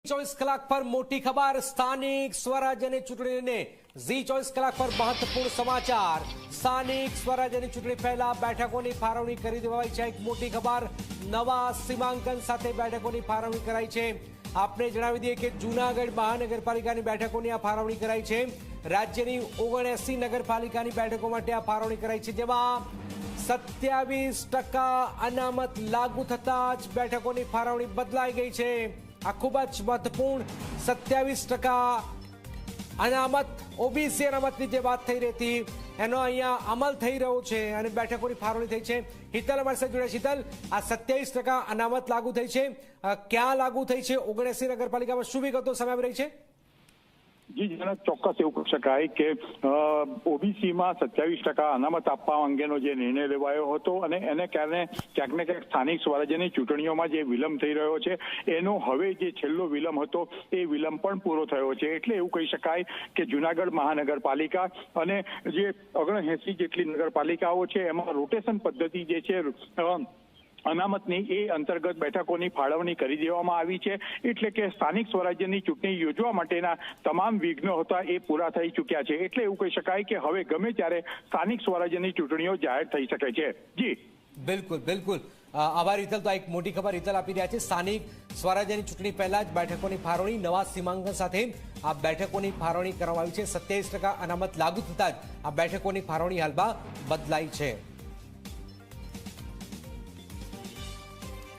24 કલાક પર મોટી ખબર સ્થાનિક સ્વરાજ્યની ચૂંટણીને ઝી 24 કલાક પર મહત્વપૂર્ણ સમાચાર। સ્થાનિક સ્વરાજ્યની ચૂંટણી પહેલા બેઠકોની ફાળવણી કરી દેવાઈ છે। એક મોટી ખબર નવા સીમાંકન સાથે બેઠકોની ફાળવણી કરાઈ છે। આપને જણાવી દઈએ કે જૂનાગઢ મહાનગરપાલિકાની બેઠકોની આ ફાળવણી કરાઈ છે। રાજ્યની 79 નગરપાલિકાની બેઠકો માટે આ ફાળવણી કરાઈ છે, જેમાં 27% અનામત લાગુ થતા જ બેઠકોની ફાળવણી બદલાઈ ગઈ છે। આ ખૂબ જ મહત્વપૂર્ણ 27% અનામત ઓબીસી અનામતની જે વાત થઈ રહી હતી એનો અહીંયા અમલ થઈ રહ્યો છે અને બેઠકોની ફાળવણી થઈ છે। હિતલ અમારી સાથે જોડ્યા। હિતલ, આ 27% અનામત લાગુ થઈ છે, ક્યાં લાગુ થઈ છે? 79 નગરપાલિકામાં શું વિગતો સામે આવી રહી છે? જી જનક, ચોક્કસ એવું કહી શકાય કે ઓબીસીમાં 27% અનામત આપવા અંગેનો જે નિર્ણય લેવાયો હતો અને એને કારણે ક્યાંક ને ક્યાંક સ્થાનિક સ્વરાજ્યની ચૂંટણીઓમાં જે વિલંબ થઈ રહ્યો છે એનો હવે જે છેલ્લો વિલંબ હતો એ વિલંબ પણ પૂરો થયો છે। એટલે એવું કહી શકાય કે જૂનાગઢ મહાનગરપાલિકા અને જે 79 જેટલી નગરપાલિકાઓ છે એમાં રોટેશન પદ્ધતિ જે છે અનામતની એ અંતર્ગત બેઠકોની ફાળવણી કરી દેવામાં આવી છે। એટલે કે સ્થાનિક સ્વરાજ્યની ચૂંટણી યોજવા માટેના તમામ વિઘ્નો હતા એ પૂરા થઈ ચૂક્યા છે। એટલે એવું કહી શકાય કે હવે ગમે ત્યારે સ્થાનિક સ્વરાજ્યની ચૂંટણીઓ જાહેર થઈ શકે છે। જી બિલકુલ બિલકુલ, આભાર હિતલ। તો એક મોટી ખબર હિતલ આપી રહ્યા છે। સ્થાનિક સ્વરાજ્યની ચૂંટણી પહેલા જ બેઠકોની ફાળવણી નવા સીમાંકન સાથે આ બેઠકોની ફાળવણી કરવામાં આવી છે। 27% અનામત લાગુ થતા જ આ બેઠકોની ફાળવણી હાલમાં બદલાઈ છે।